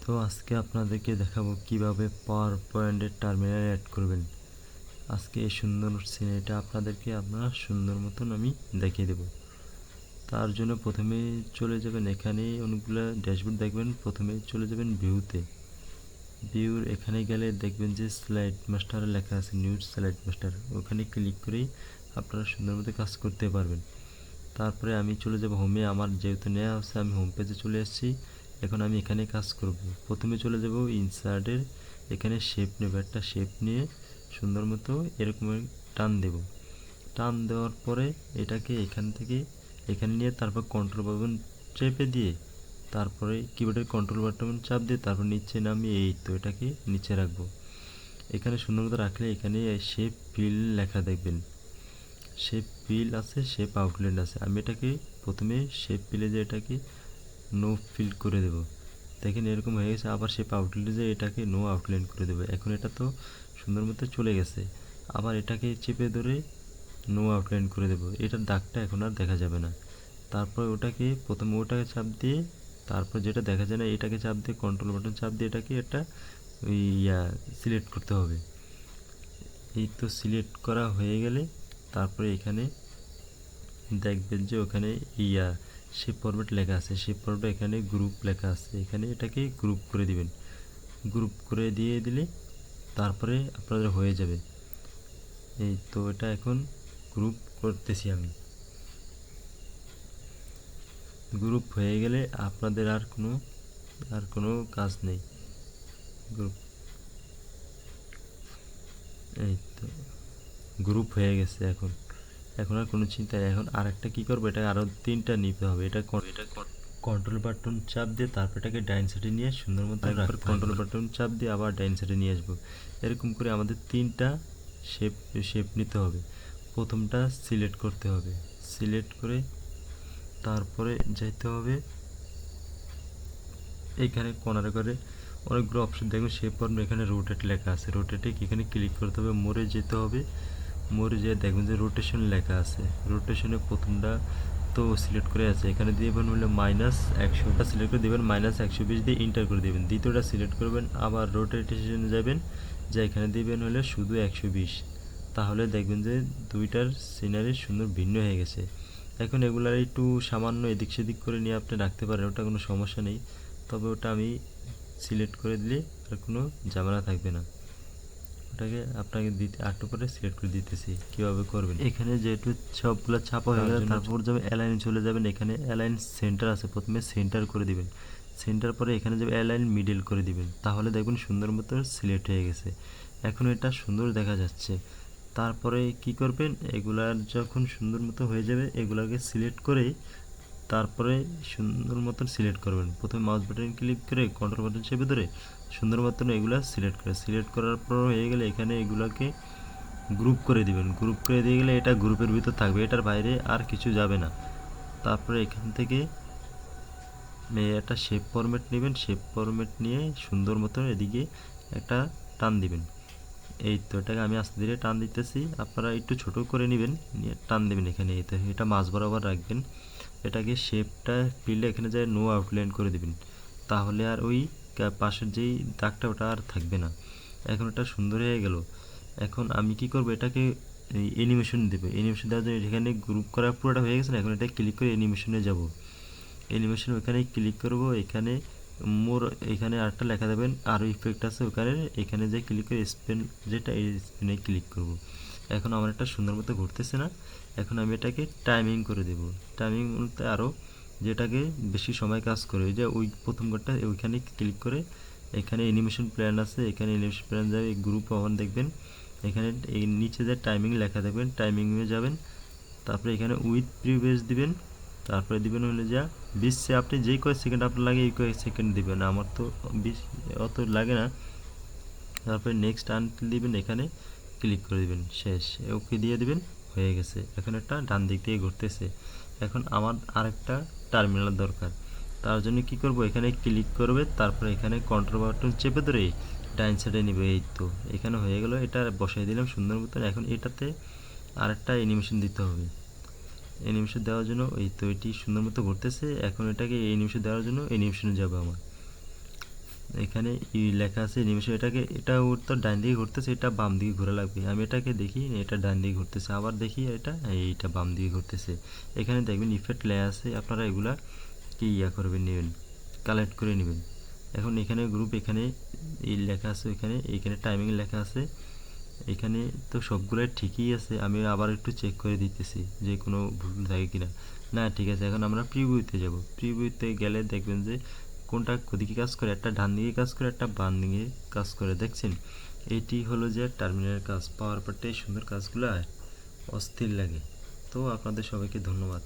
তো আজকে আপনাদেরকে দেখাবো কিভাবে পাওয়ার পয়েন্টের টার্মিনাল অ্যাড করবেন। আজকে এই সুন্দর সিনারিটা আপনাদেরকে আপনার সুন্দর মতন আমি দেখিয়ে দেব। তার জন্য প্রথমে চলে যাবেন, এখানে অনেকগুলো ড্যাশবোর্ড দেখবেন। প্রথমে চলে যাবেন ভিউতে। ভিউর এখানে গেলে দেখবেন যে স্লাইড মাস্টার লেখা আছে, নিউ স্লাইড মাস্টার। ওখানে ক্লিক করেই আপনারা সুন্দর মতো কাজ করতে পারবেন। তারপরে আমি চলে যাব হোমে। আমার যেহেতু নেওয়া আছে আমি হোম পেজে চলে এসেছি। এখন আমি এখানে কাজ করব। প্রথমে চলে যাব ইনসার্টের, এখানে শেপ নেব। একটা শেপ নিয়ে সুন্দর মতো এরকম টান দেব। টান দেওয়ার পরে এটাকে এখান থেকে এখানে নিয়ে তারপর কন্ট্রোল বাটন চেপে দিয়ে তারপরে কিবোর্ডের কন্ট্রোল বাটন চাপ দিয়ে তারপর নিচে নামিয়ে এই তো এটাকে নিচে রাখবো। এখানে সুন্দর মতো রাখলে এখানে শেপ ফিল লেখা দেখবেন। শেপ ফিল আছে, শেপ আউটলাইন আছে। আমি এটাকে প্রথমে শেপ ফিলে যে এটাকে নো ফিল করে দেব। দেখেন এরকম হয়ে গেছে। আবার শেপ আউটলাইনে যে এটাকে নো আউটলাইন করে দেবো। এখন এটা তো সুন্দর মতো চলে গেছে। আবার এটাকে চেপে ধরে নো আউটলাইন করে দেবো। এটার দাগটা এখন আর দেখা যাবে না। তারপর ওটাকে প্রথমে ওটাকে চাপ দিয়ে তারপর যেটা দেখা যায় না এটাকে চাপ দিয়ে কন্ট্রোল বাটন চাপ দিয়ে এটাকে একটা সিলেক্ট করতে হবে। এই তো সিলেক্ট করা হয়ে গেলে তারপরে এখানে দেখবেন যে ওখানে শেপ ফরম্যাট লেখা আছে। শেপ ফরম্যাট এখানে গ্রুপ লেখা আছে, এখানে এটাকে গ্রুপ করে দিবেন। গ্রুপ করে দিয়ে দিলে তারপরে আপনাদের হয়ে যাবে। এই তো এটা এখন গ্রুপ করতেছি আমি। গ্রুপ হয়ে গেলে আপনাদের আর কোনো কাজ নেই। গ্রুপ এই তো গ্রুপ হয়ে গেছে। এখন আর কোনো চিন্তা নেই। এখন আরেকটা কী করবো, এটা আরও তিনটা নিতে হবে। এটা কন্ট্রোল বাটন চাপ দিয়ে তারপর এটাকে ডাইন সাইডে নিয়ে সুন্দর মতো রাখবো। কন্ট্রোল বাটন চাপ দিয়ে আবার ডাইন সাইডে নিয়ে আসবো। এরকম করে আমাদের তিনটা শেপ নিতে হবে। প্রথমটা সিলেক্ট করতে হবে। সিলেক্ট করে তারপরে যেতে হবে এইখানে কর্নারে করে অনেকগুলো অপশন দেখবেন। শেপ ফরম্যাট এখানে রোটেট লেখা আছে, রোটেটে এখানে ক্লিক করতে হবে। মোড়ে যেতে হবে। মোড়ে যেয়ে দেখবেন যে রোটেশন লেখা আছে। রোটেশনে প্রথমটা তো সিলেক্ট করে আছে, এখানে দিবেন হলে -100টা সিলেক্ট করে দেবেন, -120 দিয়ে এন্টার করে দেবেন। দ্বিতীয়টা সিলেক্ট করবেন, আবার রোটেশনে যাবেন, যা এখানে দিবেন হলে শুধু 120। তাহলে দেখবেন যে দুইটার সিনারি সুন্দর ভিন্ন হয়ে গেছে। এখন এগুলার একটু সামান্য এদিক সেদিক করে নিয়ে আপনি রাখতে পারেন, ওটা কোনো সমস্যা নেই। তবে ওটা আমি সিলেক্ট করে দিলে আর কোনো ঝামেলা থাকবে না। ওটাকে আপনাকে দিতে আরেকটু করে সিলেক্ট করে দিতেছি কীভাবে করবেন। এখানে যেহেতু সবগুলো ছাপা হয়ে গেলে তারপর যাবে অ্যালাইন চলে যাবেন। এখানে অ্যালাইন সেন্টার আছে, প্রথমে সেন্টার করে দিবেন। সেন্টার পরে এখানে যাবে অ্যালাইন মিডল করে দিবেন। তাহলে দেখবেন সুন্দর মতো সিলেক্ট হয়ে গেছে। এখন এটা সুন্দর দেখা যাচ্ছে। তারপরে কি করবেন, এগুলার যখন সুন্দর মতো হয়ে যাবে এগুলাকে সিলেক্ট করে তারপরে সুন্দর মতন সিলেক্ট করবেন। প্রথমে মাউস বাটন ক্লিক করে কন্ট্রোল বাটন চেপে ধরে সুন্দর মতন এগুলা সিলেক্ট করার পর হয়ে গেলে এখানে এগুলাকে গ্রুপ করে দিবেন। গ্রুপ করে দিয়ে গেলে এটা গ্রুপের ভিতর থাকবে, এটার বাইরে আর কিছু যাবে না। তারপরে এখান থেকে একটা শেপ ফরম্যাট নেবেন। শেপ ফরম্যাট নিয়ে সুন্দর মতো এদিকে একটা টান দিবেন। এই তো এটাকে আমি আস্তে ধীরে টান দিতেছি, আপনারা একটু ছোট করে নেবেন, নিয়ে টান দেবেন। এখানে এই তো এটা মাঝ বরাবর রাখবেন। এটাকে শেপটা ফিল্ডে এখানে যায় নো আউটলাইন করে দিবেন। তাহলে আর ওই পাশের যেই দাগটা ওটা আর থাকবে না। এখন এটা সুন্দর হয়ে গেল। এখন আমি কি করব, এটাকে অ্যানিমেশন দেবে। অ্যানিমেশন দেওয়ার জন্য এখানে গ্রুপ করা পুরোটা হয়ে গেছে না, এখন এটা ক্লিক করে অ্যানিমেশনে যাব। অ্যানিমেশন ওখানে ক্লিক করব। এখানে মোর এখানে আরেকটা লেখা দেবেন, আরও ইফেক্ট আছে ওখানে। এখানে যে ক্লিক করে স্পেন যেটা এই স্পেনে ক্লিক করব। এখন আমার একটা সুন্দর মতো ঘুরতেছে না। এখন আমি এটাকে টাইমিং করে দেব। টাইমিং বলতে আরও যেটাকে বেশি সময় কাজ করে, ওই যে ওই প্রথম ঘরটা ওইখানে ক্লিক করে এখানে অ্যানিমেশন প্ল্যান আছে, এখানে অ্যানিমেশন প্ল্যান যাবে গ্রুপ অন দেখবেন। এখানে এই নিচে যে টাইমিং লেখা দেখবেন, টাইমিংয়ে যাবেন। তারপরে এখানে উইথ প্রিভিয়াস দিবেন। তারপরে দিবেন হলে যা 20 আপনি যেই কয় সেকেন্ড আপনার লাগে এই কয় সেকেন্ড দিবেন। আমার তো 20 অত লাগে না। তারপরে নেক্সট আনটিল দিবেন, এখানে ক্লিক করে দিবেন, শেষ। ওকে দিয়ে দিবেন, হয়ে গেছে। এখন একটা ডান দিক দিয়ে ঘুরতেছে। এখন আমার আরেকটা টার্মিনাল দরকার। তার জন্য কি করব, এখানে ক্লিক করবে, তারপরে এখানে কন্ট্রোল বাটন চেপে ধরে ডাইন সাইডে নিবে। এই তো এখানে হয়ে গেল, এটা বসাই দিলাম সুন্দর মতন। এখন এটাতে আরেকটা অ্যানিমেশন দিতে হবে। অ্যানিমেশন দেওয়ার জন্য এই তো এটি সুন্দর মতো ঘুরতেছে। এখন এটাকে অ্যানিমেশন দেওয়ার জন্য অ্যানিমেশনে যাবে আমার। এখানে লেখা আছে অ্যানিমেশন, এটা ওর তো ডান দিকে ঘুরতেছে, এটা বাম দিকে ঘোরা লাগবে। আমি এটাকে দেখি এটা ডান দিকে ঘুরতেছে, আবার দেখি এইটা বাম দিকে ঘুরতেছে। এখানে দেখবেন ইফেক্ট লেয়া আছে, আপনারা এগুলা কি করবেন, নেবেন, কালেক্ট করে নেবেন। এখন এখানে গ্রুপ, এখানে এই লেখা আছে, এখানে টাইমিং লেখা আছে। এখানে তো সবগুলাই ঠিকই আছে, আমি আবার একটু চেক করে দিতেছি যে কোনো ভুল থাকে কিনা। না, ঠিক আছে। এখন আমরা প্রিভিউতে যাব। প্রিভিউতে গেলে দেখবেন যে কোনটা কোদিকে কাজ করে, একটা ডান দিকে কাজ করে, একটা বাম দিকে কাজ করে, দেখছেন? এইটি হলো যে টার্মিনালের কাজ। পাওয়ার পয়েন্টে এই সুন্দর কাজগুলো অস্থির লাগে। তো আপনাদের সবাইকে ধন্যবাদ।